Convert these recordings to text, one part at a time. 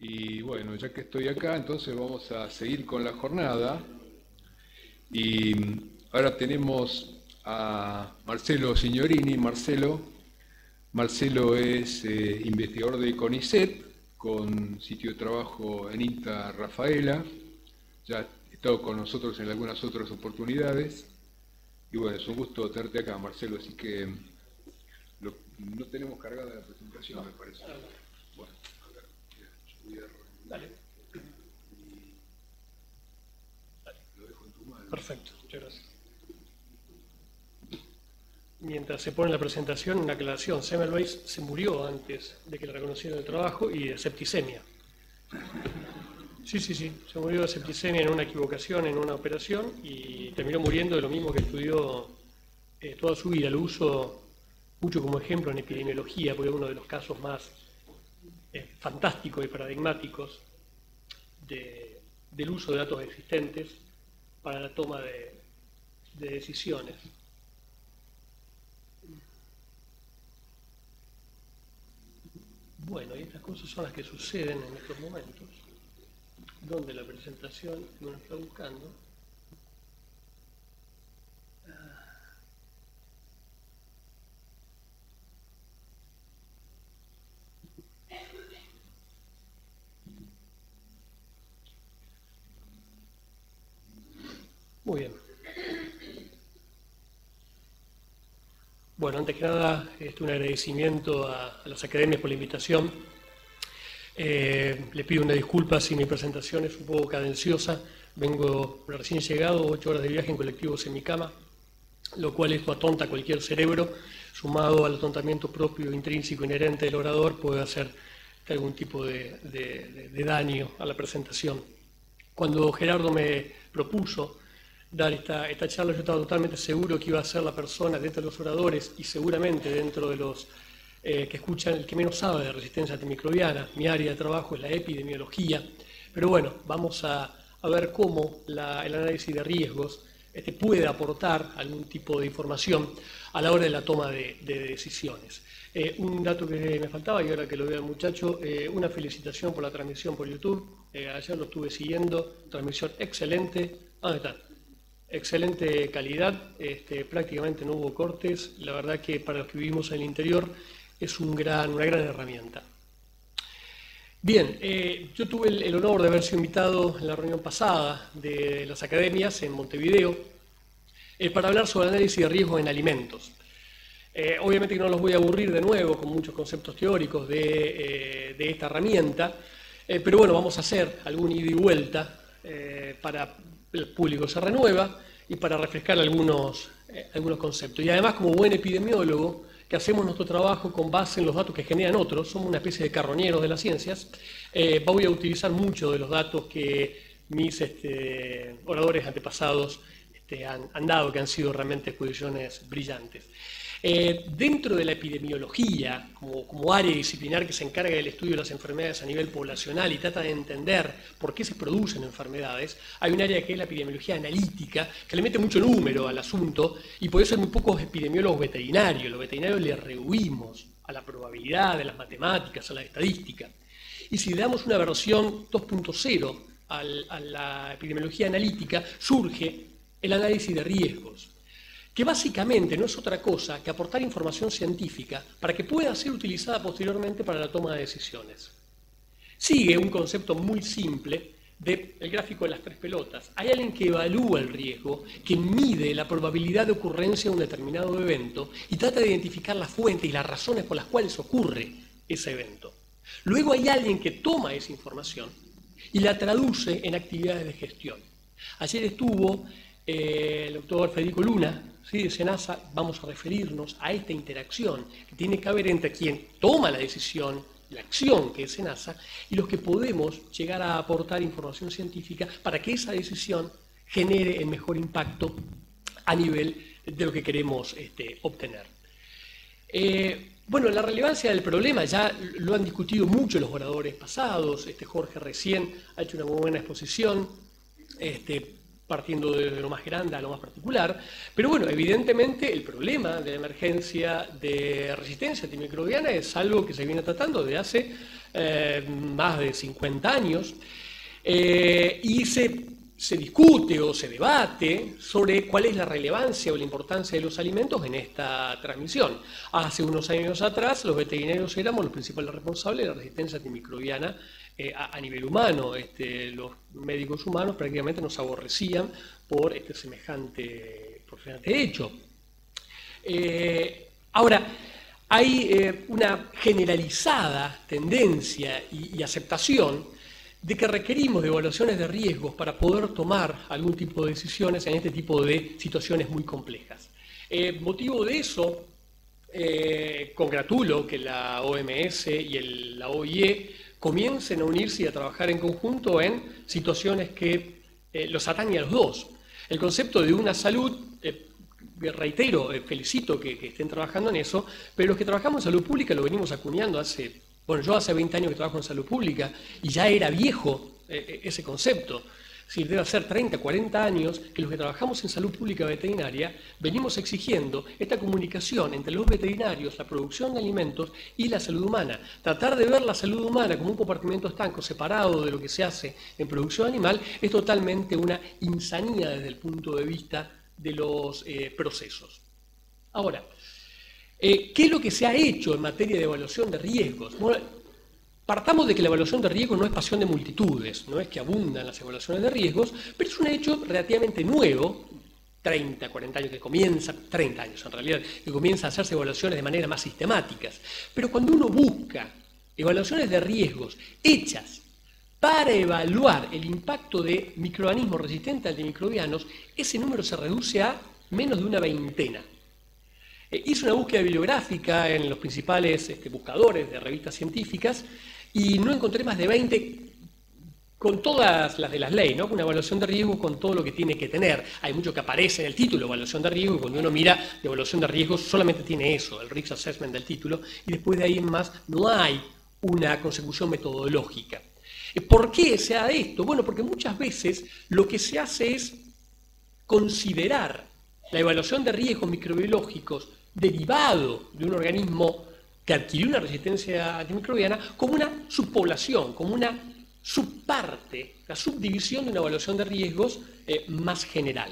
Y bueno, ya que estoy acá, entonces vamos a seguir con la jornada. Y ahora tenemos a Marcelo Signorini. Marcelo es investigador de CONICET, con sitio de trabajo en INTA Rafaela. Ya ha estado con nosotros en algunas otras oportunidades. Y bueno, es un gusto tenerte acá, Marcelo, así que no tenemos cargada la presentación, me parece. Bueno, a ver, yo voy a Dale. lo dejo en tu mano. Perfecto, muchas gracias. Mientras se pone la presentación, una aclaración. Semmelweis se murió antes de que le reconocieran el trabajo y de septicemia. Sí, se murió de septicemia en una equivocación, en una operación, y terminó muriendo de lo mismo que estudió toda su vida. Lo uso mucho como ejemplo en epidemiología, porque es uno de los casos más fantásticos y paradigmáticos del uso de datos existentes para la toma de decisiones. Bueno, y estas cosas son las que suceden en estos momentos, donde la presentación que uno está buscando muy bien. Bueno, antes que nada, un agradecimiento a las academias por la invitación. Le pido una disculpa si mi presentación es un poco cadenciosa. Vengo recién llegado, 8 horas de viaje en colectivo semicama, lo cual esto atonta cualquier cerebro, sumado al atontamiento propio, intrínseco, inherente del orador, puede hacer algún tipo de daño a la presentación. Cuando Gerardo me propuso dar esta charla, yo estaba totalmente seguro que iba a ser la persona dentro de los oradores y seguramente dentro de los que escuchan el que menos sabe de resistencia antimicrobiana. Mi área de trabajo es la epidemiología, pero bueno, vamos a ver cómo el análisis de riesgos puede aportar algún tipo de información a la hora de la toma de decisiones. Un dato que me faltaba, y ahora que lo veo al muchacho, una felicitación por la transmisión por YouTube. Ayer lo estuve siguiendo, transmisión excelente. ¿Dónde está? Excelente calidad, prácticamente no hubo cortes. La verdad que para los que vivimos en el interior es una gran herramienta. Bien, yo tuve el honor de haber sido invitado en la reunión pasada de las academias en Montevideo para hablar sobre análisis de riesgo en alimentos. Obviamente que no los voy a aburrir de nuevo con muchos conceptos teóricos de esta herramienta, pero bueno, vamos a hacer algún ida y vuelta para el público se renueva y para refrescar algunos conceptos. Y además, como buen epidemiólogo, que hacemos nuestro trabajo con base en los datos que generan otros, somos una especie de carroñeros de las ciencias, voy a utilizar mucho de los datos que mis oradores antepasados han dado, que han sido realmente exposiciones brillantes. Dentro de la epidemiología, como área disciplinar que se encarga del estudio de las enfermedades a nivel poblacional y trata de entender por qué se producen enfermedades, hay un área que es la epidemiología analítica, que le mete mucho número al asunto, y por eso hay muy pocos epidemiólogos veterinarios. Los veterinarios le rehuimos a la probabilidad, a las matemáticas, a la estadística. Y si le damos una versión 2.0 a la epidemiología analítica, surge el análisis de riesgos, que básicamente no es otra cosa que aportar información científica para que pueda ser utilizada posteriormente para la toma de decisiones. Sigue un concepto muy simple del gráfico de las 3 pelotas. Hay alguien que evalúa el riesgo, que mide la probabilidad de ocurrencia de un determinado evento y trata de identificar la fuente y las razones por las cuales ocurre ese evento. Luego hay alguien que toma esa información y la traduce en actividades de gestión. Ayer estuvo el doctor Federico Luna, ¿sí?, de SENASA. Vamos a referirnos a esta interacción que tiene que haber entre quien toma la decisión, la acción que es SENASA, y los que podemos llegar a aportar información científica para que esa decisión genere el mejor impacto a nivel de lo que queremos obtener. Bueno, la relevancia del problema ya lo han discutido mucho los oradores pasados. Jorge recién ha hecho una muy buena exposición. partiendo desde lo más grande a lo más particular. Pero bueno, evidentemente el problema de la emergencia de resistencia antimicrobiana es algo que se viene tratando desde hace más de 50 años y se discute o se debate sobre cuál es la relevancia o la importancia de los alimentos en esta transmisión. Hace unos años atrás los veterinarios éramos los principales responsables de la resistencia antimicrobiana a nivel humano. Los médicos humanos prácticamente nos aborrecían por semejante hecho. Ahora, hay una generalizada tendencia y aceptación de que requerimos de evaluaciones de riesgos para poder tomar algún tipo de decisiones en este tipo de situaciones muy complejas. Motivo de eso, congratulo que la OMS y la OIE comiencen a unirse y a trabajar en conjunto en situaciones que los atañen a los dos. El concepto de una salud, reitero, felicito que estén trabajando en eso, pero los que trabajamos en salud pública lo venimos acuñando yo hace 20 años que trabajo en salud pública y ya era viejo ese concepto. Sí, debe ser 30, 40 años que los que trabajamos en salud pública veterinaria venimos exigiendo esta comunicación entre los veterinarios, la producción de alimentos y la salud humana. Tratar de ver la salud humana como un compartimento estanco separado de lo que se hace en producción animal es totalmente una insanía desde el punto de vista de los procesos. Ahora, ¿qué es lo que se ha hecho en materia de evaluación de riesgos? Bueno, partamos de que la evaluación de riesgos no es pasión de multitudes, no es que abundan las evaluaciones de riesgos, pero es un hecho relativamente nuevo, 30, 40 años que comienza, 30 años en realidad, que comienza a hacerse evaluaciones de manera más sistemáticas. Pero cuando uno busca evaluaciones de riesgos hechas para evaluar el impacto de microorganismos resistentes a antimicrobianos, ese número se reduce a menos de una veintena. Hice una búsqueda bibliográfica en los principales buscadores de revistas científicas y no encontré más de 20 con todas las de las leyes, ¿no? Una evaluación de riesgo con todo lo que tiene que tener. Hay mucho que aparece en el título, evaluación de riesgo, y cuando uno mira de evaluación de riesgos solamente tiene eso, el risk assessment del título, y después de ahí en más no hay una consecución metodológica. ¿Por qué se hace esto? Bueno, porque muchas veces lo que se hace es considerar la evaluación de riesgos microbiológicos derivado de un organismo que adquirió una resistencia antimicrobiana como una subpoblación, como una subparte, la subdivisión de una evaluación de riesgos más general.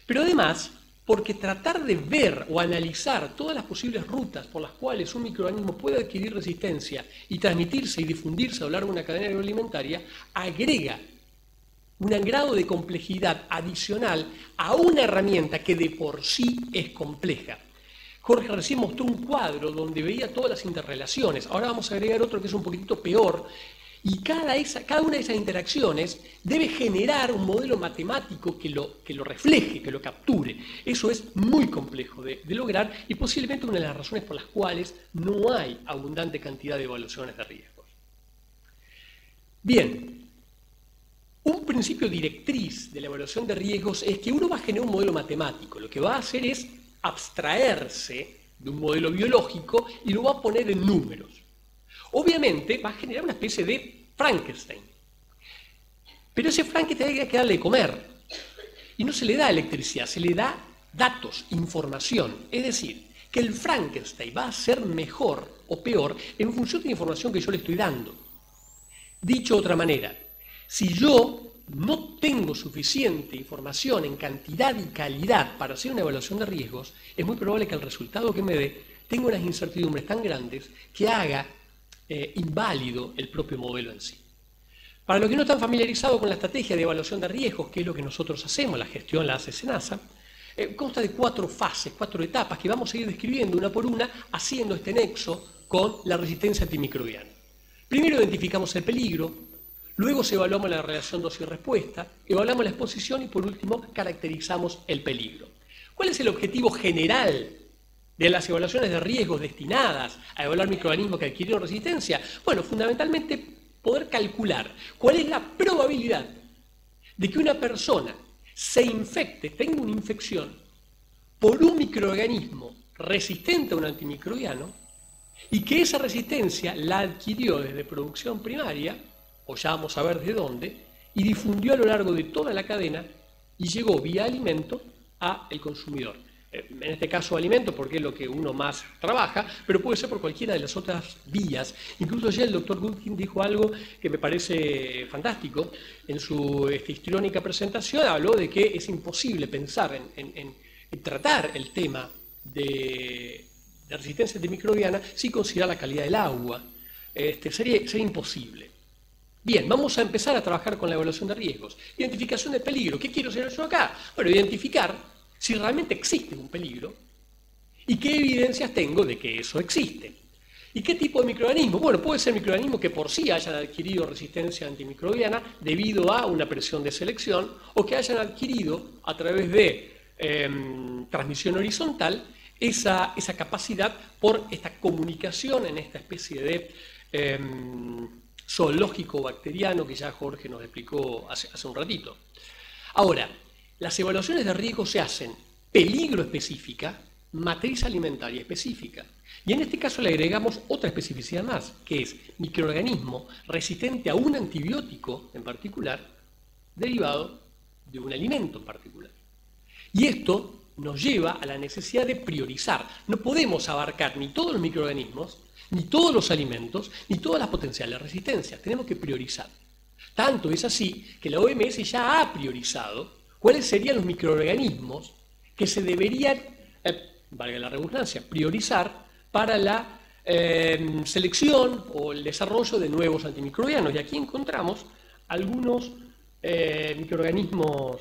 Pero además, porque tratar de ver o analizar todas las posibles rutas por las cuales un microorganismo puede adquirir resistencia y transmitirse y difundirse a lo largo de una cadena agroalimentaria, agrega un grado de complejidad adicional a una herramienta que de por sí es compleja. Jorge recién mostró un cuadro donde veía todas las interrelaciones. Ahora vamos a agregar otro que es un poquitito peor. Y cada una de esas interacciones debe generar un modelo matemático que lo refleje, que lo capture. Eso es muy complejo de lograr y posiblemente una de las razones por las cuales no hay abundante cantidad de evaluaciones de riesgos. Bien, un principio directriz de la evaluación de riesgos es que uno va a generar un modelo matemático. Lo que va a hacer es abstraerse de un modelo biológico y lo va a poner en números. Obviamente va a generar una especie de Frankenstein. Pero ese Frankenstein hay que darle de comer. Y no se le da electricidad, se le da datos, información. Es decir, que el Frankenstein va a ser mejor o peor en función de la información que yo le estoy dando. Dicho de otra manera, si yo no tengo suficiente información en cantidad y calidad para hacer una evaluación de riesgos, es muy probable que el resultado que me dé tenga unas incertidumbres tan grandes que haga inválido el propio modelo en sí. Para los que no están familiarizados con la estrategia de evaluación de riesgos, que es lo que nosotros hacemos, la gestión la hace SENASA, consta de 4 fases, 4 etapas que vamos a ir describiendo una por una, haciendo este nexo con la resistencia antimicrobiana. Primero identificamos el peligro, luego evaluamos la relación dosis-respuesta, evaluamos la exposición y por último caracterizamos el peligro. ¿Cuál es el objetivo general de las evaluaciones de riesgos destinadas a evaluar microorganismos que adquirieron resistencia? Bueno, fundamentalmente poder calcular cuál es la probabilidad de que una persona se infecte, tenga una infección por un microorganismo resistente a un antimicrobiano y que esa resistencia la adquirió desde producción primaria, o ya vamos a ver de dónde, y difundió a lo largo de toda la cadena y llegó vía alimento al consumidor. En este caso alimento porque es lo que uno más trabaja, pero puede ser por cualquiera de las otras vías. Incluso ya el doctor Gutkin dijo algo que me parece fantástico. En su histriónica presentación habló de que es imposible pensar en tratar el tema de resistencia antimicrobiana sin considerar la calidad del agua. Sería imposible. Bien, vamos a empezar a trabajar con la evaluación de riesgos. Identificación de peligro. ¿Qué quiero hacer yo acá? Bueno, identificar si realmente existe un peligro y qué evidencias tengo de que eso existe. ¿Y qué tipo de microorganismo? Bueno, puede ser microorganismos que por sí hayan adquirido resistencia antimicrobiana debido a una presión de selección o que hayan adquirido a través de transmisión horizontal esa capacidad por esta comunicación en esta especie de zoológico bacteriano que ya Jorge nos explicó hace un ratito. Ahora, las evaluaciones de riesgo se hacen peligro específica, matriz alimentaria específica. Y en este caso le agregamos otra especificidad más, que es microorganismo resistente a un antibiótico en particular, derivado de un alimento en particular. Y esto nos lleva a la necesidad de priorizar. No podemos abarcar ni todos los microorganismos, ni todos los alimentos, ni todas las potenciales resistencias. Tenemos que priorizar. Tanto es así que la OMS ya ha priorizado cuáles serían los microorganismos que se deberían, valga la redundancia, priorizar para la selección o el desarrollo de nuevos antimicrobianos. Y aquí encontramos algunos microorganismos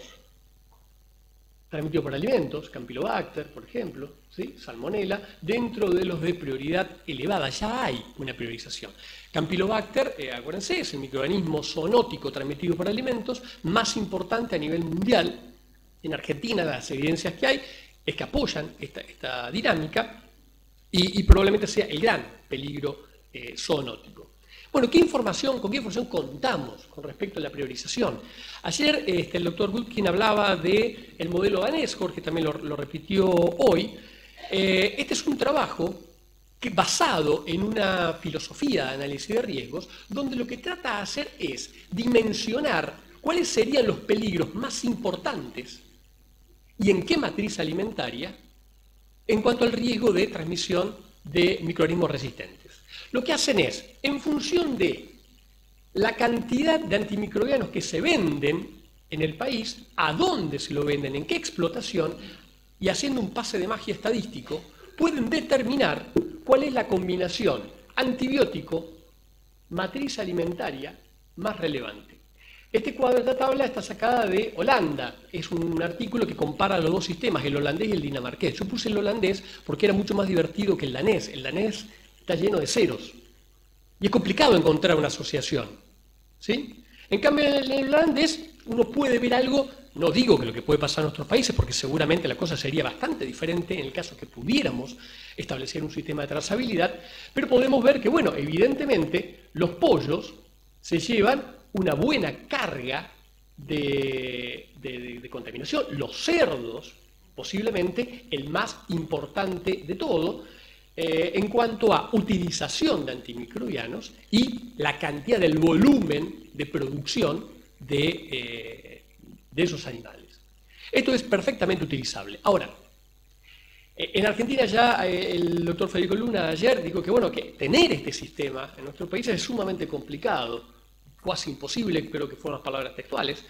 transmitidos por alimentos, Campylobacter, por ejemplo, ¿sí? Salmonella, dentro de los de prioridad elevada. Ya hay una priorización. Campylobacter, acuérdense, es el microorganismo zoonótico transmitido por alimentos más importante a nivel mundial. En Argentina las evidencias que hay es que apoyan esta dinámica y probablemente sea el gran peligro zoonótico. Bueno, ¿con qué información contamos con respecto a la priorización? Ayer el doctor Gutkin hablaba del modelo danés, Jorge también lo repitió hoy. Este es un trabajo basado en una filosofía de análisis de riesgos, donde lo que trata de hacer es dimensionar cuáles serían los peligros más importantes y en qué matriz alimentaria en cuanto al riesgo de transmisión de microorganismos resistentes. Lo que hacen es, en función de la cantidad de antimicrobianos que se venden en el país, a dónde se lo venden, en qué explotación, y haciendo un pase de magia estadístico, pueden determinar cuál es la combinación antibiótico, matriz alimentaria más relevante. Este cuadro de esta tabla está sacada de Holanda. Es un artículo que compara los dos sistemas, el holandés y el dinamarqués. Yo puse el holandés porque era mucho más divertido que el danés. El danés está lleno de ceros y es complicado encontrar una asociación, ¿sí? En cambio, en el holandés uno puede ver algo, no digo que lo que puede pasar en nuestros países, porque seguramente la cosa sería bastante diferente en el caso que pudiéramos establecer un sistema de trazabilidad, pero podemos ver que, bueno, evidentemente los pollos se llevan una buena carga de contaminación. Los cerdos, posiblemente el más importante de todo, en cuanto a utilización de antimicrobianos y la cantidad del volumen de producción de esos animales. Esto es perfectamente utilizable. Ahora, en Argentina ya el doctor Federico Luna ayer dijo que, bueno, que tener este sistema en nuestros países es sumamente complicado, casi imposible, creo que fueron las palabras textuales,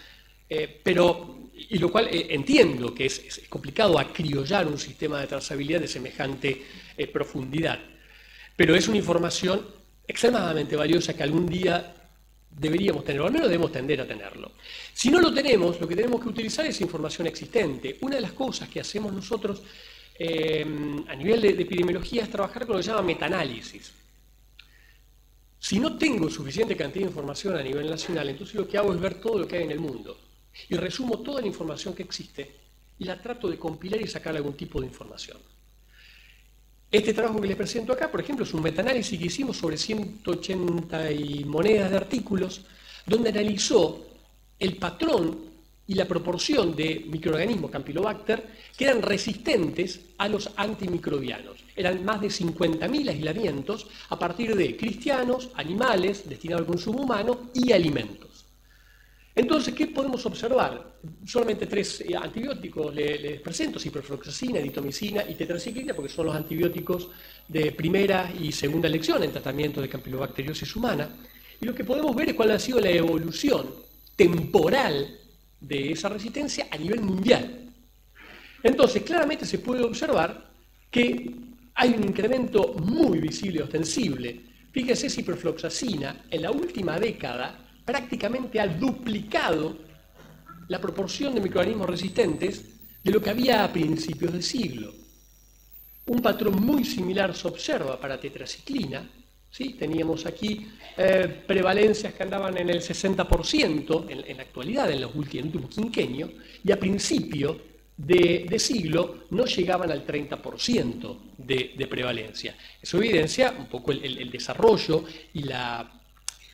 y lo cual entiendo que es complicado acriollar un sistema de trazabilidad de semejante profundidad, pero es una información extremadamente valiosa que algún día deberíamos tener, o al menos debemos tender a tenerlo. Si no lo tenemos, lo que tenemos que utilizar es información existente. Una de las cosas que hacemos nosotros a nivel de epidemiología es trabajar con lo que se llama metaanálisis. Si no tengo suficiente cantidad de información a nivel nacional, entonces lo que hago es ver todo lo que hay en el mundo y resumo toda la información que existe y la trato de compilar y sacar algún tipo de información. Este trabajo que les presento acá, por ejemplo, es un metaanálisis que hicimos sobre 180 y monedas de artículos, donde analizó el patrón y la proporción de microorganismos Campylobacter que eran resistentes a los antimicrobianos. Eran más de 50.000 aislamientos a partir de cristianos, animales destinados al consumo humano y alimentos. Entonces, ¿qué podemos observar? Solamente 3 antibióticos les presento: ciprofloxacina, eritromicina y tetraciclina, porque son los antibióticos de primera y segunda elección en tratamiento de campylobacteriosis humana. Y lo que podemos ver es cuál ha sido la evolución temporal de esa resistencia a nivel mundial. Entonces, claramente se puede observar que hay un incremento muy visible y ostensible. Fíjese, ciprofloxacina en la última década prácticamente ha duplicado la proporción de microorganismos resistentes de lo que había a principios de siglo. Un patrón muy similar se observa para tetraciclina. ¿Sí? Teníamos aquí prevalencias que andaban en el 60% en la actualidad, en el último quinquenio, y a principio de siglo no llegaban al 30% de prevalencia. Eso evidencia un poco el desarrollo y la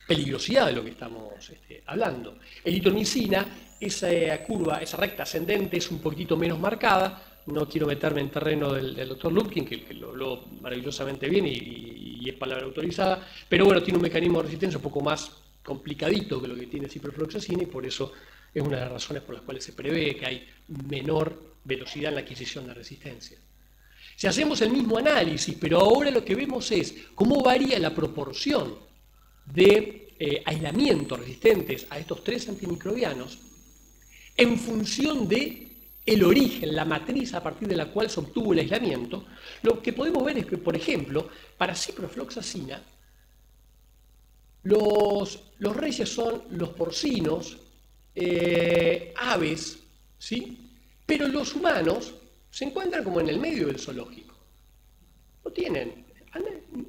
peligrosidad de lo que estamos hablando. Eritromicina, esa curva, esa recta ascendente es un poquitito menos marcada. No quiero meterme en terreno del doctor Lupkin, que lo habló maravillosamente bien y es palabra autorizada, pero bueno, tiene un mecanismo de resistencia un poco más complicadito que lo que tiene ciprofloxacina, y por eso es una de las razones por las cuales se prevé que hay menor velocidad en la adquisición de resistencia. Si hacemos el mismo análisis, pero ahora lo que vemos es cómo varía la proporción de aislamientos resistentes a estos 3 antimicrobianos en función de el origen, la matriz a partir de la cual se obtuvo el aislamiento, lo que podemos ver es que, por ejemplo, para ciprofloxacina, los reyes son los porcinos, aves, ¿sí? Pero los humanos se encuentran como en el medio del zoológico.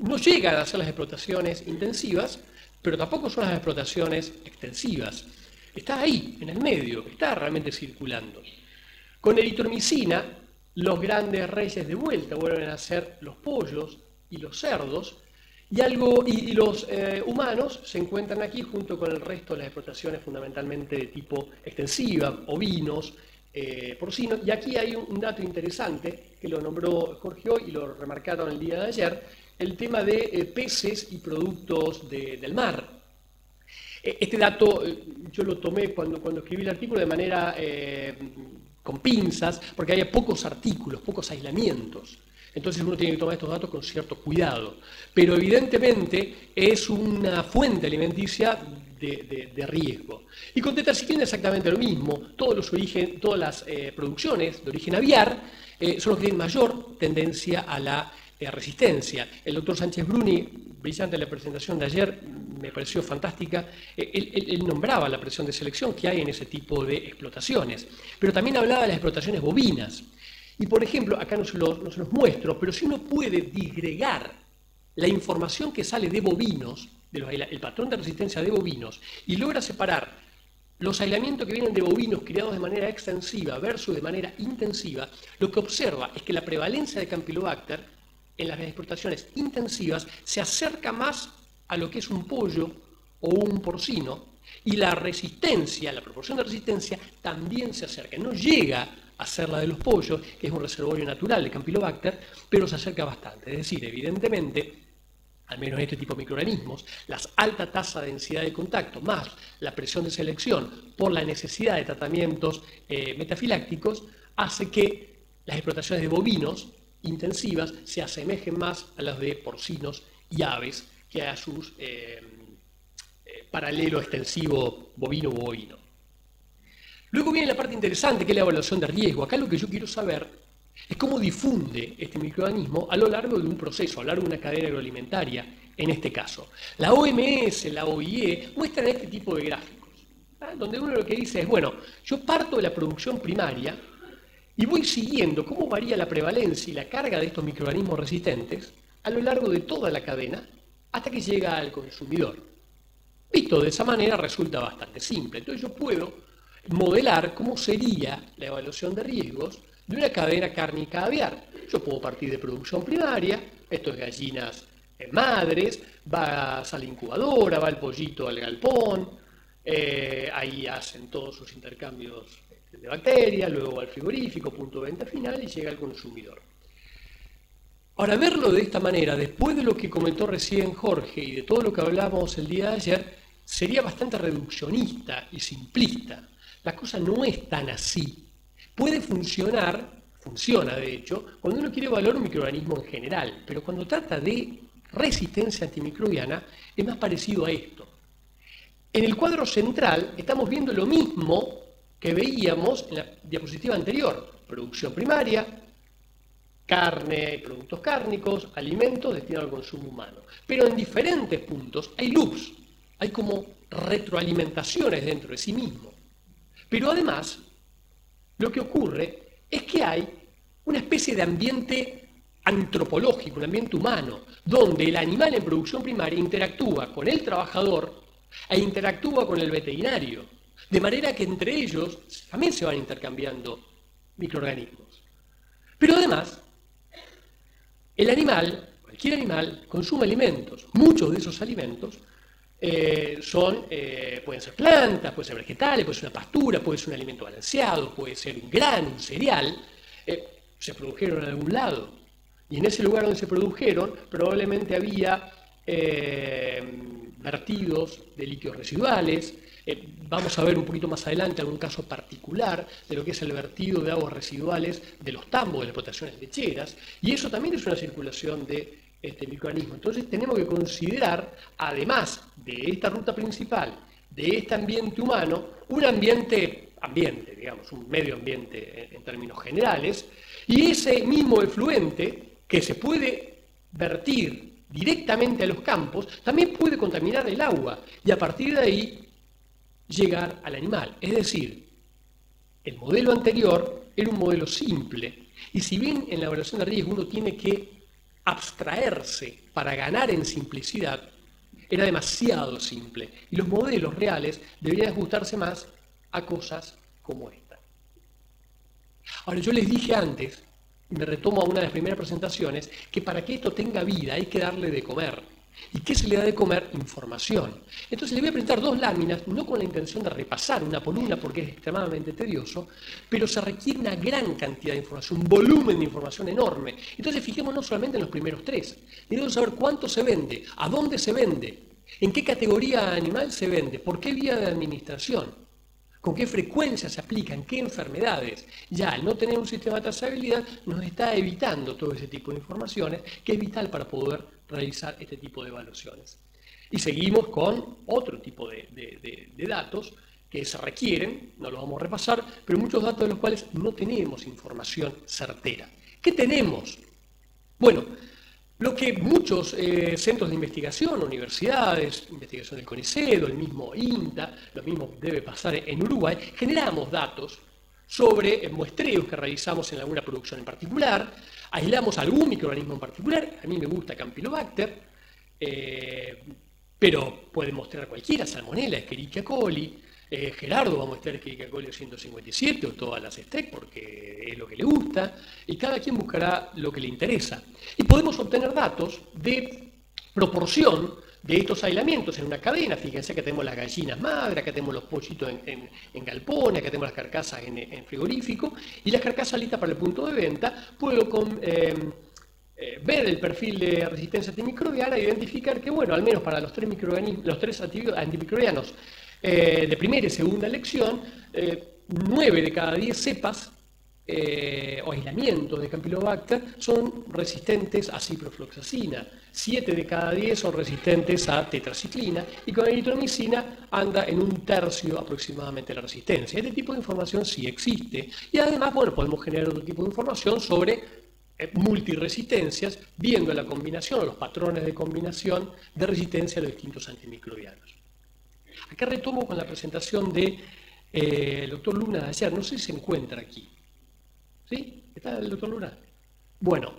No llegan a ser las explotaciones intensivas, pero tampoco son las explotaciones extensivas. Está ahí, en el medio, está realmente circulando. Con eritromicina, los grandes reyes de vuelta vuelven a ser los pollos y los cerdos, y los humanos se encuentran aquí junto con el resto de las explotaciones fundamentalmente de tipo extensiva, ovinos, porcinos. Y aquí hay un dato interesante que lo nombró Jorge hoy y lo remarcaron el día de ayer, el tema de peces y productos del mar. Este dato yo lo tomé cuando escribí el artículo de manera con pinzas, porque había pocos artículos, pocos aislamientos. Entonces uno tiene que tomar estos datos con cierto cuidado. Pero evidentemente es una fuente alimenticia de riesgo. Y con tetraciclina exactamente lo mismo. Todas las producciones de origen aviar son los que tienen mayor tendencia a la resistencia. El doctor Sánchez Bruni, brillante en la presentación de ayer, me pareció fantástica. Él nombraba la presión de selección que hay en ese tipo de explotaciones, pero también hablaba de las explotaciones bovinas. Y por ejemplo, acá no se los muestro, pero si uno puede disgregar la información que sale de bovinos, el patrón de resistencia de bovinos, y logra separar los aislamientos que vienen de bovinos criados de manera extensiva versus de manera intensiva, lo que observa es que la prevalencia de Campylobacter en las explotaciones intensivas se acerca más a lo que es un pollo o un porcino, y la resistencia, la proporción de resistencia también se acerca. No llega a ser la de los pollos, que es un reservorio natural de Campylobacter, pero se acerca bastante. Es decir, evidentemente, al menos en este tipo de microorganismos, la alta tasa de densidad de contacto más la presión de selección por la necesidad de tratamientos metafilácticos hace que las explotaciones de bovinos intensivas se asemejen más a las de porcinos y aves que a sus paralelo extensivo bovino u ovino. Luego viene la parte interesante, que es la evaluación de riesgo. Acá lo que yo quiero saber es cómo difunde este microorganismo a lo largo de un proceso, a lo largo de una cadena agroalimentaria, en este caso. La OMS, la OIE, muestran este tipo de gráficos, donde uno lo que dice es, bueno, yo parto de la producción primaria y voy siguiendo cómo varía la prevalencia y la carga de estos microorganismos resistentes a lo largo de toda la cadena hasta que llega al consumidor. Visto de esa manera resulta bastante simple. Entonces yo puedo modelar cómo sería la evaluación de riesgos de una cadena cárnica aviar. Yo puedo partir de producción primaria, esto es gallinas madres, va a la incubadora, va el pollito al galpón, ahí hacen todos sus intercambios de bacterias, luego va al frigorífico, punto de venta final y llega al consumidor. Ahora, verlo de esta manera, después de lo que comentó recién Jorge y de todo lo que hablamos el día de ayer, sería bastante reduccionista y simplista. La cosa no es tan así. Puede funcionar, funciona de hecho, cuando uno quiere evaluar un microorganismo en general, pero cuando trata de resistencia antimicrobiana es más parecido a esto. En el cuadro central estamos viendo lo mismo que veíamos en la diapositiva anterior: producción primaria, carne, productos cárnicos, alimentos destinados al consumo humano. Pero en diferentes puntos hay loops, hay como retroalimentaciones dentro de sí mismo. Pero además, lo que ocurre es que hay una especie de ambiente antropológico, un ambiente humano, donde el animal en producción primaria interactúa con el trabajador e interactúa con el veterinario, de manera que entre ellos también se van intercambiando microorganismos. Pero además, el animal, cualquier animal, consume alimentos. Muchos de esos alimentos pueden ser plantas, pueden ser vegetales, puede ser una pastura, puede ser un alimento balanceado, puede ser un grano, un cereal. Se produjeron en algún lado. Y en ese lugar donde se produjeron, probablemente había vertidos de líquidos residuales. Vamos a ver un poquito más adelante algún caso particular de lo que es el vertido de aguas residuales de los tambos de las explotaciones lecheras, y eso también es una circulación de este microorganismo. Entonces tenemos que considerar, además de esta ruta principal, de este ambiente humano, un ambiente, digamos, un medio ambiente en términos generales, y ese mismo efluente que se puede vertir directamente a los campos, también puede contaminar el agua, y a partir de ahí llegar al animal. Es decir, el modelo anterior era un modelo simple, y si bien en la evaluación de riesgo uno tiene que abstraerse para ganar en simplicidad, era demasiado simple, y los modelos reales deberían ajustarse más a cosas como esta. Ahora, yo les dije antes, y me retomo a una de las primeras presentaciones, que para que esto tenga vida hay que darle de comer. ¿Y qué se le da de comer? Información. Entonces le voy a presentar dos láminas, no con la intención de repasar una por una porque es extremadamente tedioso, pero se requiere una gran cantidad de información, un volumen de información enorme. Entonces fijémonos solamente en los primeros tres. Debemos saber cuánto se vende, a dónde se vende, en qué categoría animal se vende, por qué vía de administración, con qué frecuencia se aplican, qué enfermedades. Ya al no tener un sistema de trazabilidad nos está evitando todo ese tipo de informaciones que es vital para poder realizar este tipo de evaluaciones. Y seguimos con otro tipo de datos que se requieren, no los vamos a repasar, pero muchos datos de los cuales no tenemos información certera. ¿Qué tenemos? Bueno, lo que muchos centros de investigación, universidades, investigación del CONICET, el mismo INTA, lo mismo debe pasar en Uruguay, generamos datos sobre muestreos que realizamos en alguna producción en particular, aislamos algún microorganismo en particular, a mí me gusta Campylobacter, pero puede mostrar cualquiera, Salmonella, Escherichia coli, Gerardo va a mostrar Escherichia coli 157 o todas las STEC porque es lo que le gusta, y cada quien buscará lo que le interesa. Y podemos obtener datos de proporción de estos aislamientos en una cadena. Fíjense que tenemos las gallinas madre, acá tenemos los pollitos en galpones, acá tenemos las carcasas en frigorífico, y las carcasas listas para el punto de venta. Puedo ver el perfil de resistencia antimicrobiana e identificar que, bueno, al menos para los tres antimicrobianos de primera y segunda elección, 9 de cada 10 cepas o aislamientos de Campylobacter son resistentes a ciprofloxacina, 7 de cada 10 son resistentes a tetraciclina, y con la eritromicina anda en 1/3 aproximadamente la resistencia. Este tipo de información sí existe, y además, bueno, podemos generar otro tipo de información sobre multiresistencias, viendo la combinación o los patrones de combinación de resistencia a los distintos antimicrobianos. Acá retomo con la presentación del doctor Luna de ayer, no sé si se encuentra aquí. ¿Sí? ¿Está el doctor Luna? Bueno,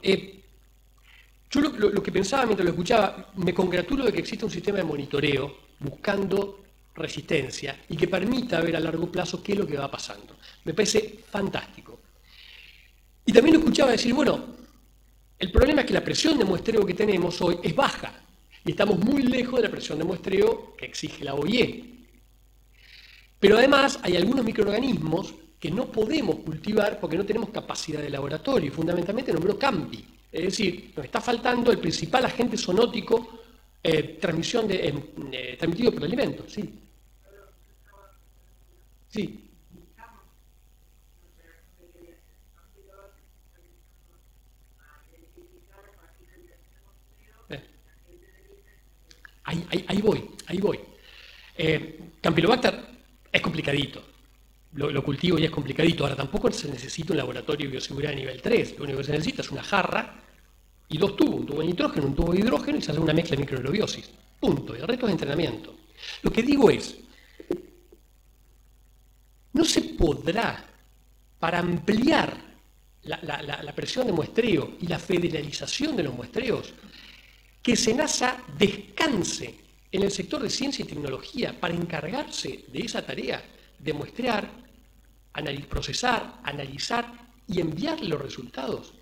yo lo que pensaba mientras lo escuchaba, me congratulo de que exista un sistema de monitoreo buscando resistencia y que permita ver a largo plazo qué es lo que va pasando. Me parece fantástico. Y también lo escuchaba decir, bueno, el problema es que la presión de muestreo que tenemos hoy es baja y estamos muy lejos de la presión de muestreo que exige la OIE. Pero además hay algunos microorganismos que no podemos cultivar porque no tenemos capacidad de laboratorio, fundamentalmente nombró Campi. Es decir, nos está faltando el principal agente zoonótico transmitido por alimentos, sí. Sí. Ahí voy. Campylobacter es complicadito, lo cultivo y es complicadito. Ahora, tampoco se necesita un laboratorio de bioseguridad a nivel 3. Lo único que se necesita es una jarra y dos tubos, un tubo de nitrógeno, un tubo de hidrógeno, y se hace una mezcla de microbiobiosis. Punto. Y el resto es entrenamiento. Lo que digo es, no se podrá, para ampliar la presión de muestreo y la federalización de los muestreos, que SENASA descanse en el sector de ciencia y tecnología para encargarse de esa tarea de muestrear, procesar, analizar y enviar los resultados.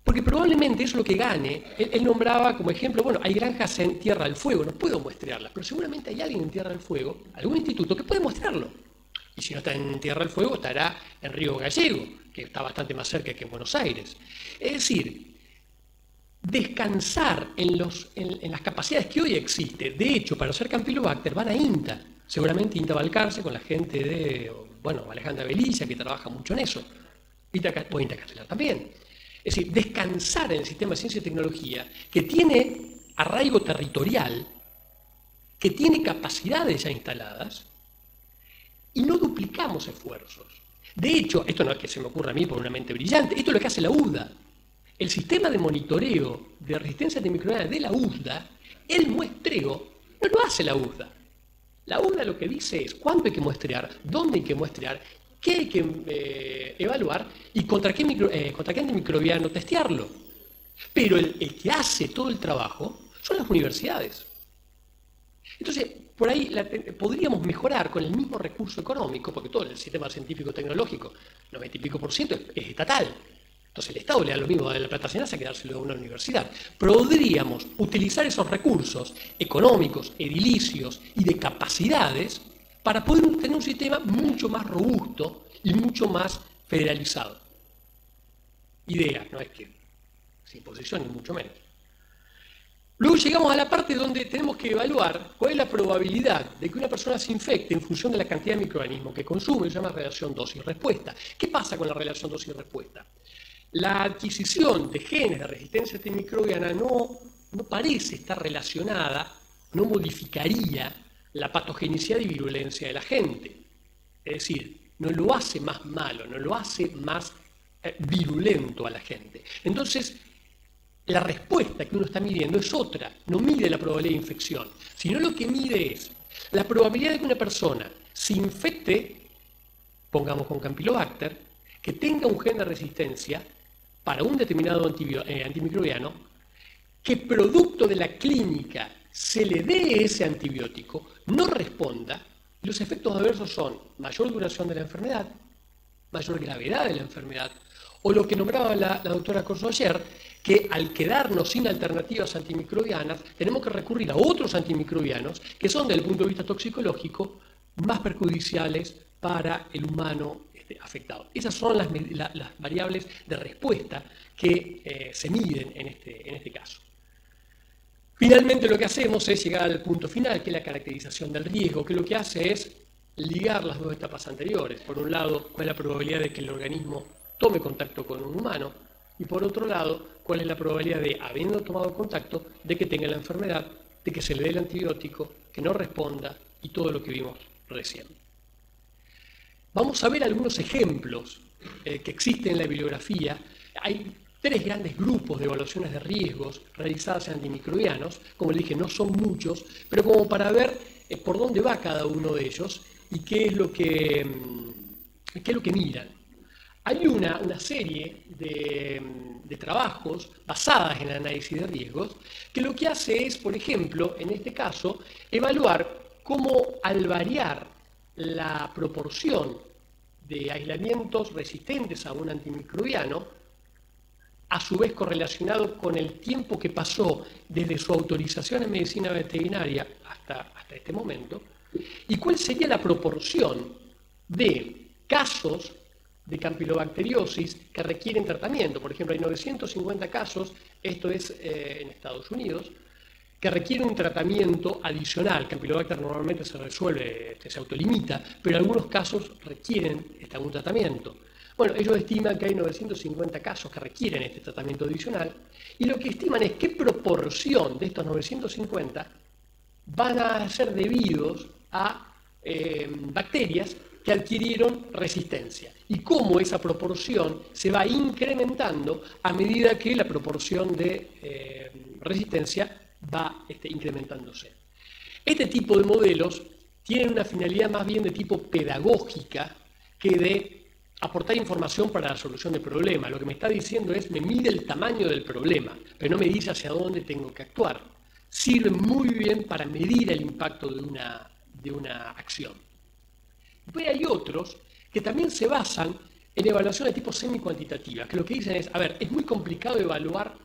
Porque probablemente es lo que gane. Él nombraba como ejemplo, bueno, hay granjas en Tierra del Fuego, no puedo muestrearlas, pero seguramente hay alguien en Tierra del Fuego, algún instituto que puede mostrarlo. Y si no está en Tierra del Fuego, estará en Río Gallego, que está bastante más cerca que en Buenos Aires. Es decir, descansar en las capacidades que hoy existen. De hecho, para hacer Campylobacter van a INTA. Seguramente INTA va al cárcel con la gente de, bueno, Alejandra Belicia, que trabaja mucho en eso. INTA Castelar también. Es decir, descansar en el sistema de ciencia y tecnología, que tiene arraigo territorial, que tiene capacidades ya instaladas, y no duplicamos esfuerzos. De hecho, esto no es que se me ocurra a mí por una mente brillante, esto es lo que hace la UDA. El sistema de monitoreo de resistencia antimicrobiana de la USDA, el muestreo, no lo hace la USDA. La USDA lo que dice es cuándo hay que muestrear, dónde hay que muestrear, qué hay que evaluar y contra qué antimicrobiano testearlo. Pero el que hace todo el trabajo son las universidades. Entonces, por ahí podríamos mejorar con el mismo recurso económico, porque todo el sistema científico-tecnológico, 90 y pico% es estatal. Entonces el Estado le da lo mismo de la plata a SENASA que dárselo a una universidad. Podríamos utilizar esos recursos económicos, edilicios y de capacidades para poder tener un sistema mucho más robusto y mucho más federalizado. Idea, no es que sin posesión ni mucho menos. Luego llegamos a la parte donde tenemos que evaluar cuál es la probabilidad de que una persona se infecte en función de la cantidad de microorganismos que consume, se llama relación dosis-respuesta. ¿Qué pasa con la relación dosis-respuesta? La adquisición de genes de resistencia antimicrobiana no parece estar relacionada, no modificaría la patogenicidad y virulencia del agente. Es decir, no lo hace más malo, no lo hace más virulento al agente. Entonces, la respuesta que uno está midiendo es otra, no mide la probabilidad de infección, sino lo que mide es la probabilidad de que una persona se infecte, pongamos con Campylobacter, que tenga un gen de resistencia para un determinado antimicrobiano, que producto de la clínica se le dé ese antibiótico, no responda, y los efectos adversos son mayor duración de la enfermedad, mayor gravedad de la enfermedad, o lo que nombraba la doctora Corso ayer, que al quedarnos sin alternativas antimicrobianas, tenemos que recurrir a otros antimicrobianos que son, desde el punto de vista toxicológico, más perjudiciales para el humano afectado. Esas son las variables de respuesta que se miden en este caso. Finalmente lo que hacemos es llegar al punto final, que es la caracterización del riesgo, que lo que hace es ligar las dos etapas anteriores. Por un lado, cuál es la probabilidad de que el organismo tome contacto con un humano, y por otro lado, cuál es la probabilidad de, habiendo tomado contacto, de que tenga la enfermedad, de que se le dé el antibiótico, que no responda y todo lo que vimos recién. Vamos a ver algunos ejemplos que existen en la bibliografía. Hay 3 grandes grupos de evaluaciones de riesgos realizadas en antimicrobianos. Como le dije, no son muchos, pero como para ver por dónde va cada uno de ellos y qué es lo que miran. Hay una serie de trabajos basadas en el análisis de riesgos que lo que hace es, por ejemplo, en este caso, evaluar cómo al variar la proporción de aislamientos resistentes a un antimicrobiano, a su vez correlacionado con el tiempo que pasó desde su autorización en medicina veterinaria hasta este momento, y cuál sería la proporción de casos de campylobacteriosis que requieren tratamiento. Por ejemplo, hay 950 casos, esto es en Estados Unidos, que requieren un tratamiento adicional. Campylobacter normalmente se resuelve, se autolimita, pero en algunos casos requieren algún tratamiento. Bueno, ellos estiman que hay 950 casos que requieren este tratamiento adicional, y lo que estiman es qué proporción de estos 950 van a ser debidos a bacterias que adquirieron resistencia, y cómo esa proporción se va incrementando a medida que la proporción de resistencia va incrementándose. Este tipo de modelos tienen una finalidad más bien de tipo pedagógica que de aportar información para la solución del problema. Lo que me está diciendo es, me mide el tamaño del problema, pero no me dice hacia dónde tengo que actuar. Sirve muy bien para medir el impacto de una acción. Después hay otros que también se basan en evaluación de tipo semi-cuantitativa, que lo que dicen es, a ver, es muy complicado evaluar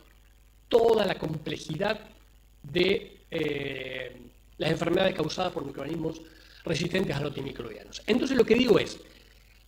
toda la complejidad de las enfermedades causadas por microorganismos resistentes a los antimicrobianos. Entonces lo que digo es,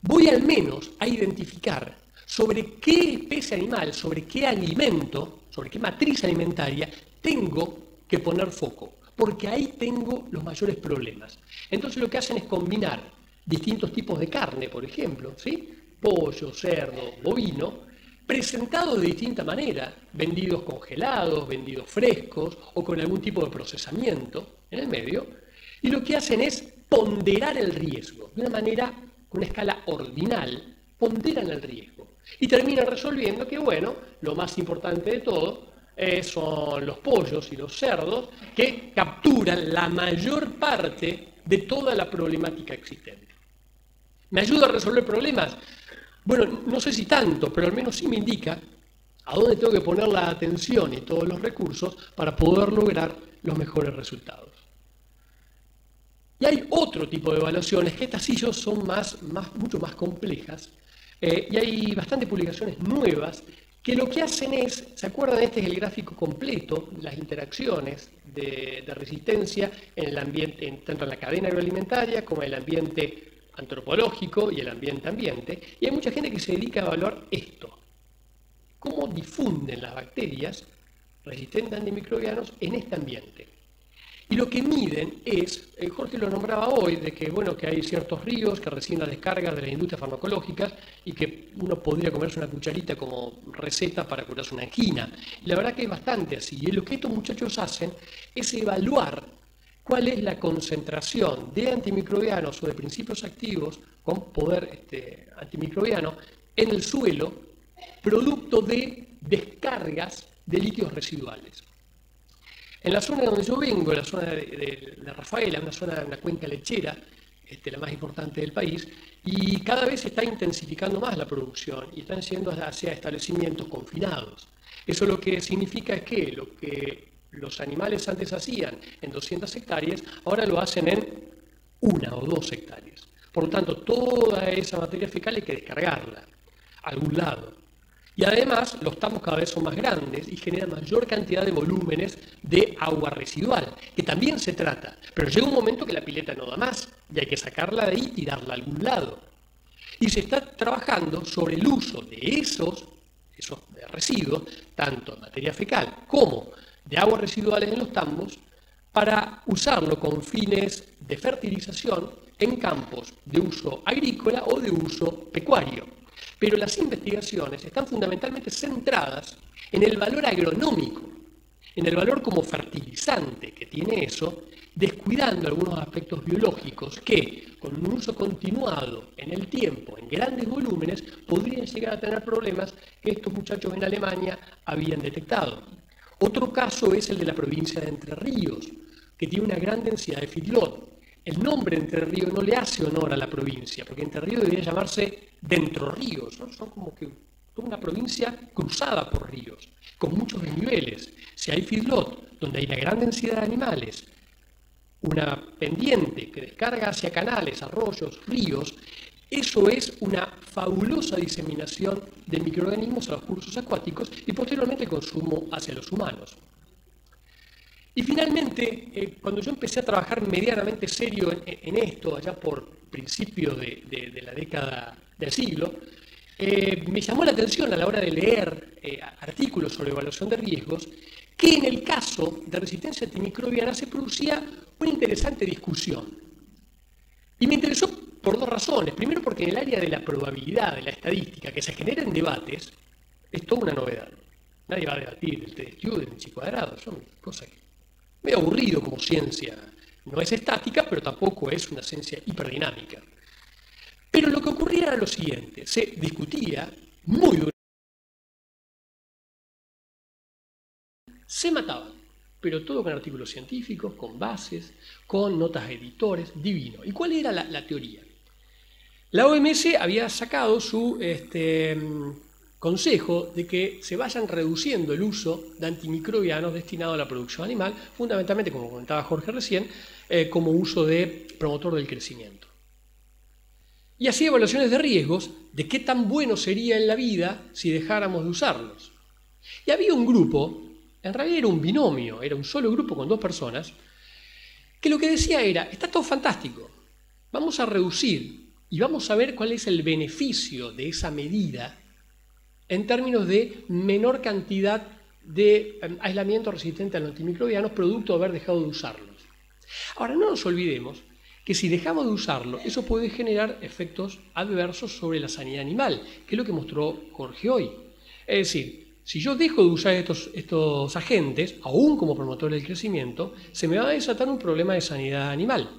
voy al menos a identificar sobre qué especie animal, sobre qué alimento, sobre qué matriz alimentaria tengo que poner foco, porque ahí tengo los mayores problemas. Entonces lo que hacen es combinar distintos tipos de carne, por ejemplo, ¿sí? Pollo, cerdo, bovino, presentados de distinta manera, vendidos congelados, vendidos frescos o con algún tipo de procesamiento en el medio, y lo que hacen es ponderar el riesgo, de una manera, con una escala ordinal, ponderan el riesgo, y terminan resolviendo que, bueno, lo más importante de todo son los pollos y los cerdos, que capturan la mayor parte de toda la problemática existente. ¿Me ayuda a resolver problemas? Bueno, no sé si tanto, pero al menos sí me indica a dónde tengo que poner la atención y todos los recursos para poder lograr los mejores resultados. Y hay otro tipo de evaluaciones, que estas sí son mucho más complejas, y hay bastantes publicaciones nuevas que lo que hacen es, ¿se acuerdan? Este es el gráfico completo, las interacciones de resistencia en el ambiente, tanto en la cadena agroalimentaria como en el ambiente antropológico y el ambiente, y hay mucha gente que se dedica a evaluar esto, cómo difunden las bacterias resistentes a antimicrobianos en este ambiente. Y lo que miden es, Jorge lo nombraba hoy, de que, bueno, que hay ciertos ríos que reciben las descargas de las industrias farmacológicas y que uno podría comerse una cucharita como receta para curarse una angina. Y la verdad que es bastante así. Y lo que estos muchachos hacen es evaluar cuál es la concentración de antimicrobianos o de principios activos con poder antimicrobiano en el suelo, producto de descargas de líquidos residuales. En la zona donde yo vengo, en la zona de Rafaela, una cuenca lechera, la más importante del país, y cada vez se está intensificando más la producción y están yendo hacia establecimientos confinados. Eso lo que significa es que lo que los animales antes hacían en 200 hectáreas, ahora lo hacen en 1 o 2 hectáreas. Por lo tanto, toda esa materia fecal hay que descargarla a algún lado. Y además, los tambos cada vez son más grandes y generan mayor cantidad de volúmenes de agua residual, que también se trata. Pero llega un momento que la pileta no da más y hay que sacarla de ahí y tirarla a algún lado. Y se está trabajando sobre el uso de esos residuos, tanto en materia fecal como de aguas residuales en los tambos, para usarlo con fines de fertilización en campos de uso agrícola o de uso pecuario. Pero las investigaciones están fundamentalmente centradas en el valor agronómico, en el valor como fertilizante que tiene eso, descuidando algunos aspectos biológicos que, con un uso continuado en el tiempo, en grandes volúmenes, podrían llegar a tener problemas que estos muchachos en Alemania habían detectado. Otro caso es el de la provincia de Entre Ríos, que tiene una gran densidad de feedlot. El nombre Entre Ríos no le hace honor a la provincia, porque Entre Ríos debería llamarse Dentro Ríos, ¿no? Son como que toda una provincia cruzada por ríos, con muchos desniveles. Si hay feedlot, donde hay una gran densidad de animales, una pendiente que descarga hacia canales, arroyos, ríos, eso es una fabulosa diseminación de microorganismos a los cursos acuáticos y posteriormente el consumo hacia los humanos. Y finalmente, cuando yo empecé a trabajar medianamente serio en esto, allá por principio de la década del siglo, me llamó la atención a la hora de leer artículos sobre evaluación de riesgos que en el caso de resistencia antimicrobiana se producía una interesante discusión. Y me interesó por dos razones. Primero, porque en el área de la probabilidad, de la estadística, que se generan debates, es toda una novedad. Nadie va a debatir el T-Student, el chi cuadrado, son cosas que medio aburrido como ciencia. No es estática, pero tampoco es una ciencia hiperdinámica. Pero lo que ocurría era lo siguiente, se discutía muy duramente, se mataban, pero todo con artículos científicos, con bases, con notas de editores, divino. ¿Y cuál era la teoría? La OMS había sacado su consejo de que se vayan reduciendo el uso de antimicrobianos destinados a la producción animal, fundamentalmente, como comentaba Jorge recién, como uso de promotor del crecimiento. Y hacía evaluaciones de riesgos de qué tan bueno sería en la vida si dejáramos de usarlos. Y había un grupo, en realidad era un binomio, era un solo grupo con dos personas, que lo que decía era, está todo fantástico, vamos a reducir y vamos a ver cuál es el beneficio de esa medida en términos de menor cantidad de aislamiento resistente a los antimicrobianos producto de haber dejado de usarlos. Ahora, no nos olvidemos que si dejamos de usarlo, eso puede generar efectos adversos sobre la sanidad animal, que es lo que mostró Jorge hoy. Es decir, si yo dejo de usar estos agentes, aún como promotor del crecimiento, se me va a desatar un problema de sanidad animal.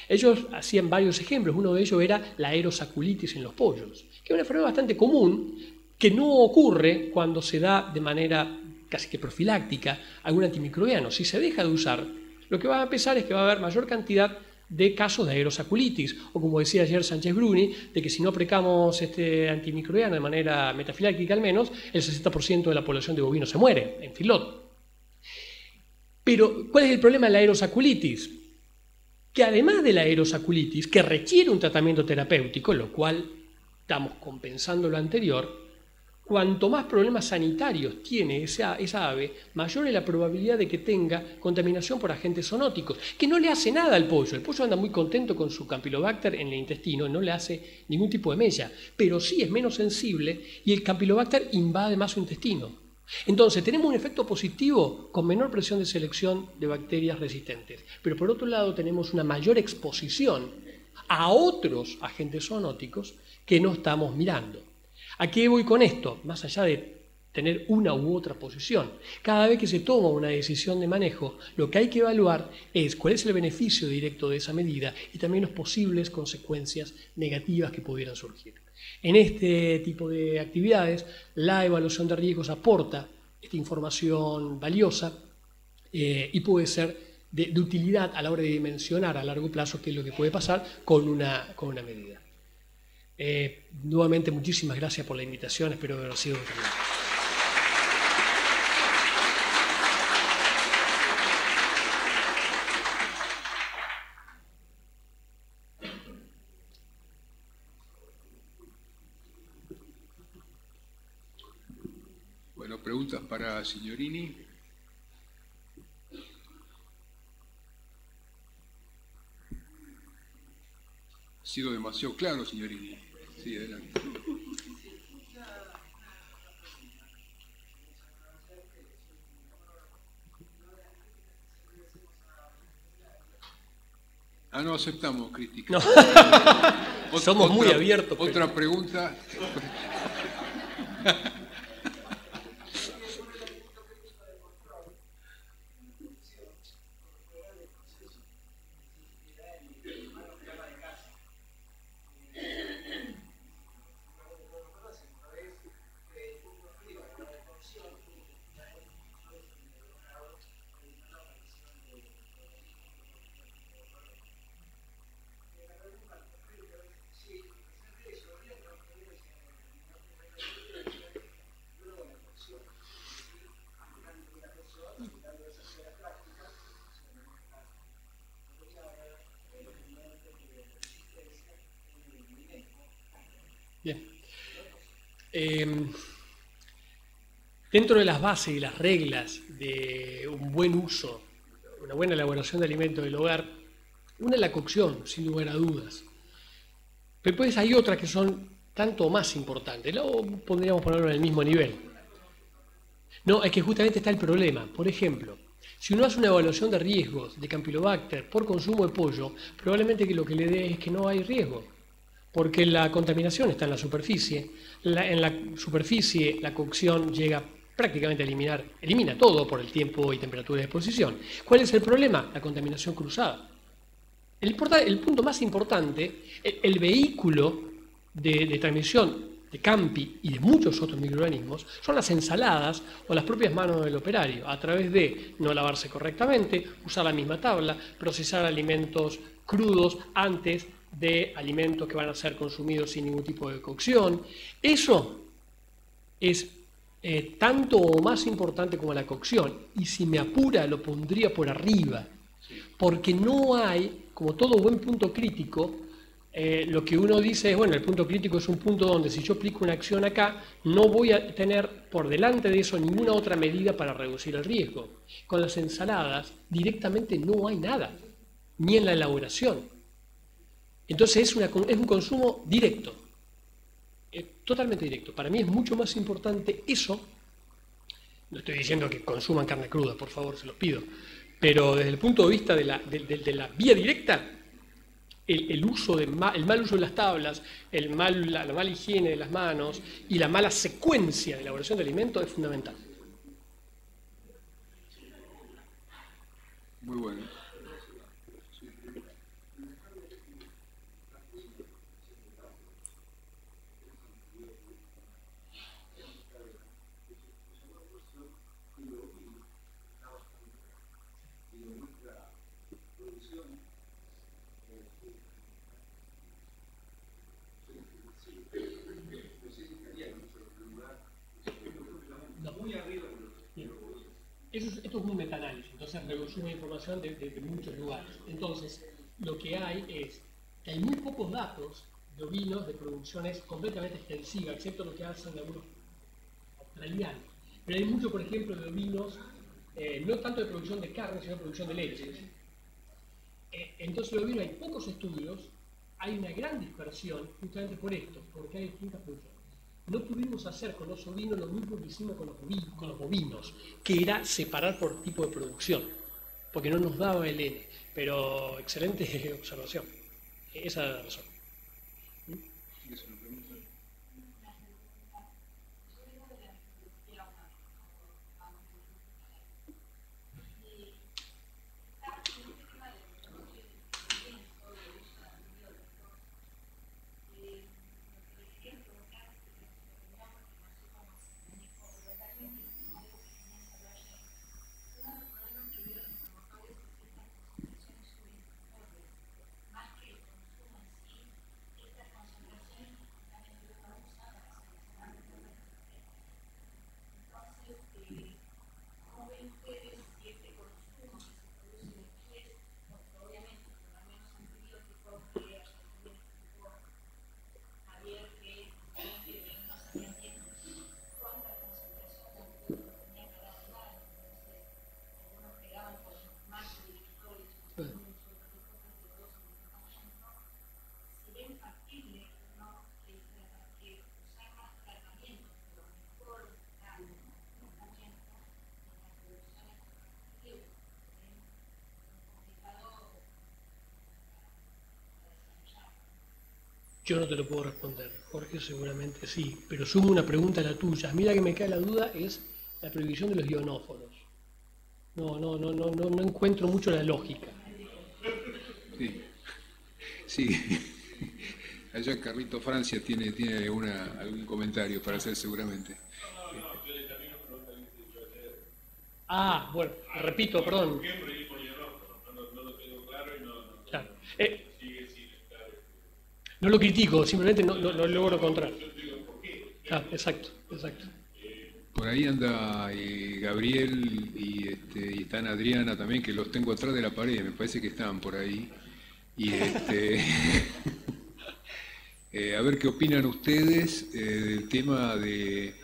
Ellos hacían varios ejemplos, uno de ellos era la aerosaculitis en los pollos, que es una enfermedad bastante común, que no ocurre cuando se da de manera casi que profiláctica algún antimicrobiano. Si se deja de usar, lo que va a empezar es que va a haber mayor cantidad de casos de aerosaculitis, o como decía ayer Sánchez Bruni, de que si no aplicamos este antimicrobiano de manera metafiláctica al menos, el 60% de la población de bovinos se muere en filot. Pero, ¿cuál es el problema de la aerosaculitis? Que además de la aerosaculitis, que requiere un tratamiento terapéutico, lo cual estamos compensando lo anterior, cuanto más problemas sanitarios tiene esa ave, mayor es la probabilidad de que tenga contaminación por agentes zoonóticos, que no le hace nada al pollo. El pollo anda muy contento con su Campylobacter en el intestino, no le hace ningún tipo de mella, pero sí es menos sensible y el Campylobacter invade más su intestino. Entonces, tenemos un efecto positivo con menor presión de selección de bacterias resistentes, pero por otro lado tenemos una mayor exposición a otros agentes zoonóticos que no estamos mirando. ¿A qué voy con esto? Más allá de tener una u otra posición. Cada vez que se toma una decisión de manejo, lo que hay que evaluar es cuál es el beneficio directo de esa medida y también las posibles consecuencias negativas que pudieran surgir. En este tipo de actividades, la evaluación de riesgos aporta esta información valiosa y puede ser de utilidad a la hora de dimensionar a largo plazo qué es lo que puede pasar con una medida. Nuevamente, muchísimas gracias por la invitación, espero haber sido determinante. Bueno, preguntas para Signorini. Ha sido demasiado claro, Signorini. Sí, adelante. No aceptamos críticas. No. Somos muy abiertos. Otra pregunta. Bien. Dentro de las bases y las reglas de un buen uso, una buena elaboración de alimentos del hogar, una es la cocción, sin lugar a dudas. Pero pues hay otras que son tanto más importantes. Luego podríamos ponerlo en el mismo nivel. No, es que justamente está el problema. Por ejemplo, si uno hace una evaluación de riesgos de Campylobacter por consumo de pollo, probablemente que lo que le dé es que no hay riesgo, porque la contaminación está en la superficie. En la superficie la cocción llega prácticamente a elimina todo por el tiempo y temperatura de exposición. ¿Cuál es el problema? La contaminación cruzada. El punto más importante, el vehículo de transmisión de Campi y de muchos otros microorganismos son las ensaladas o las propias manos del operario, a través de no lavarse correctamente, usar la misma tabla, procesar alimentos crudos antes de alimentos que van a ser consumidos sin ningún tipo de cocción. Eso es tanto o más importante como la cocción, y si me apura lo pondría por arriba, porque no hay, como todo buen punto crítico, lo que uno dice es, bueno, el punto crítico es un punto donde si yo aplico una acción acá, no voy a tener por delante de eso ninguna otra medida para reducir el riesgo. Con las ensaladas directamente no hay nada, ni en la elaboración. Entonces es un consumo directo, totalmente directo. Para mí es mucho más importante eso. No estoy diciendo que consuman carne cruda, por favor, se los pido, pero desde el punto de vista de la vía directa, el mal uso de las tablas, la mala higiene de las manos y la mala secuencia de elaboración de alimentos es fundamental. Muy bueno. Esto es un metaanálisis, entonces reducimos información de muchos lugares. Entonces, lo que hay es que hay muy pocos datos de ovinos de producciones completamente extensivas, excepto lo que hacen algunos australianos. Pero hay mucho, por ejemplo, de ovinos, no tanto de producción de carne, sino de producción de leche. Entonces, de ovinos hay pocos estudios, hay una gran dispersión, justamente por esto, porque hay distintas producciones. No pudimos hacer con los ovinos lo mismo que hicimos con los bovinos, que era separar por tipo de producción, porque no nos daba el N. Pero excelente observación. Esa es la razón. Yo no te lo puedo responder, Jorge seguramente sí, pero sumo una pregunta a la tuya. Mira que me cae la duda, es la prohibición de los ionóforos. No encuentro mucho la lógica. Sí. Allá Carlito Francia tiene algún comentario para hacer seguramente. Ah, bueno, repito, perdón. Claro. No lo critico, simplemente no logro encontrar. Ah, exacto. Por ahí anda Gabriel y están Adriana también, que los tengo atrás de la pared, me parece que estaban por ahí. Y a ver qué opinan ustedes del tema de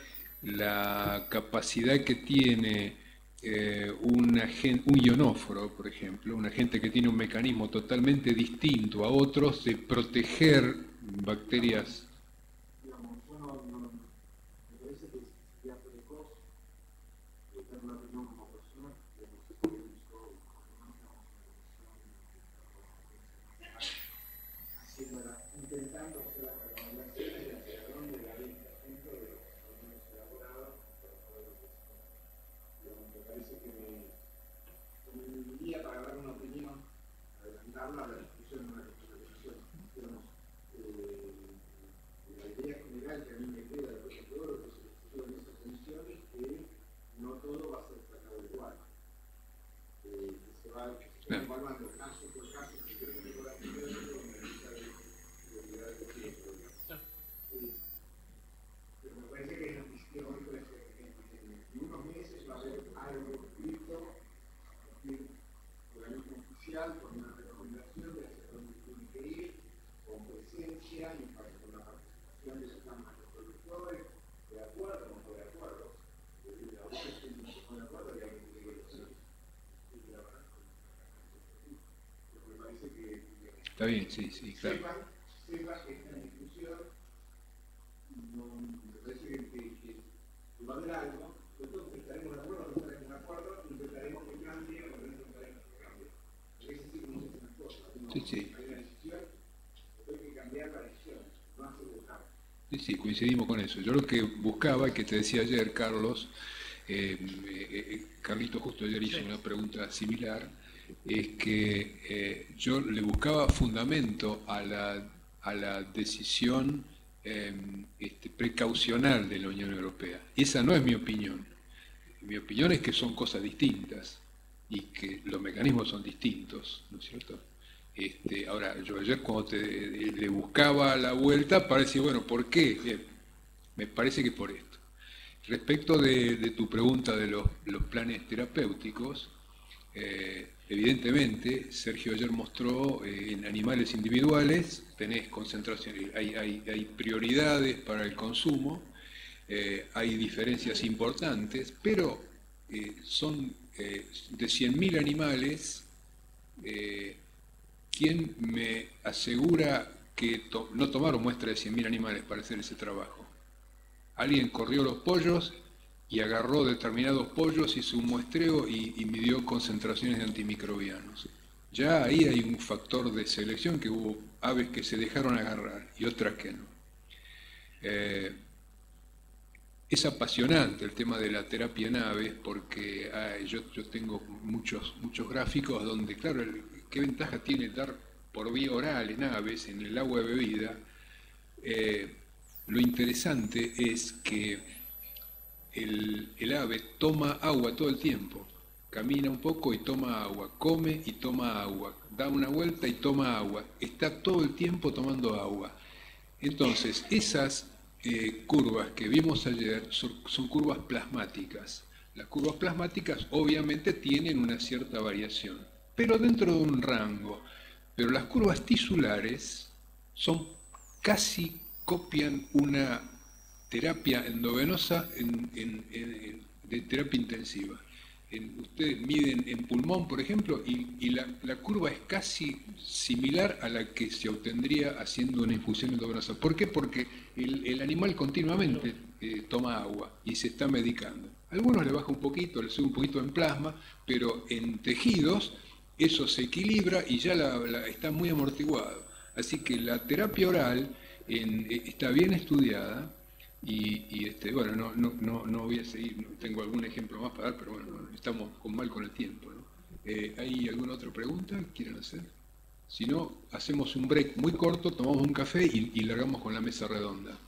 la capacidad que tiene un ionóforo, por ejemplo, un agente que tiene un mecanismo totalmente distinto a otros de proteger bacterias. hablando caso por caso, que creo que por la primera vez lo analiza de tiempo, pero me parece que es noticia en unos meses va a haber algo escrito, organismo oficial, con una recomendación de hacia dónde tiene que ir, con presencia y con la participación de los cámaras de productores, de acuerdo o no de acuerdo. A veces no se pone de acuerdo y alguien tiene que decir. Me parece que Está bien, sí, sí, claro. sepa que esta discusión no, me parece que va a haber algo, nosotros estaremos de acuerdo, no estaremos de acuerdo, intentaremos que cambie o no intentaremos que cambie. Porque es así como se hacen las cosas. Sí, sí. Hay una decisión, hay que cambiar la decisión, no hacer buscar. Sí, sí, coincidimos con eso. Yo lo que buscaba, y que te decía ayer, Carlos, Carlito justo ayer hizo una pregunta similar, es que yo le buscaba fundamento a la decisión precaucional de la Unión Europea. Esa no es mi opinión. Mi opinión es que son cosas distintas y que los mecanismos son distintos, ¿no es cierto? Ahora, yo ayer cuando le buscaba la vuelta, parecía, bueno, ¿por qué? Bien, me parece que por esto. Respecto de tu pregunta de los planes terapéuticos, evidentemente, Sergio ayer mostró en animales individuales, tenés concentraciones, hay prioridades para el consumo, hay diferencias importantes, pero son de 100.000 animales, ¿quién me asegura que no tomaron muestra de 100.000 animales para hacer ese trabajo? Alguien corrió los pollos y agarró determinados pollos, hizo un muestreo y midió concentraciones de antimicrobianos. Ya ahí hay un factor de selección, que hubo aves que se dejaron agarrar y otras que no. Es apasionante el tema de la terapia en aves, porque yo tengo muchos gráficos donde, claro, qué ventaja tiene dar por vía oral en aves, en el agua de bebida. Lo interesante es que el ave toma agua todo el tiempo, camina un poco y toma agua, come y toma agua, da una vuelta y toma agua, está todo el tiempo tomando agua. Entonces, esas curvas que vimos ayer son curvas plasmáticas. Las curvas plasmáticas obviamente tienen una cierta variación, pero dentro de un rango. Pero las curvas tisulares casi copian una terapia endovenosa de terapia intensiva. Ustedes miden en pulmón, por ejemplo, y la curva es casi similar a la que se obtendría haciendo una infusión endovenosa. ¿Por qué? Porque el animal continuamente toma agua y se está medicando. A algunos le baja un poquito, le sube un poquito en plasma, pero en tejidos eso se equilibra y ya está muy amortiguado. Así que la terapia oral está bien estudiada. Bueno, no voy a seguir, no tengo algún ejemplo más para dar, pero bueno, estamos mal con el tiempo, ¿no? ¿Hay alguna otra pregunta que quieran hacer? Si no, hacemos un break muy corto, tomamos un café y largamos con la mesa redonda.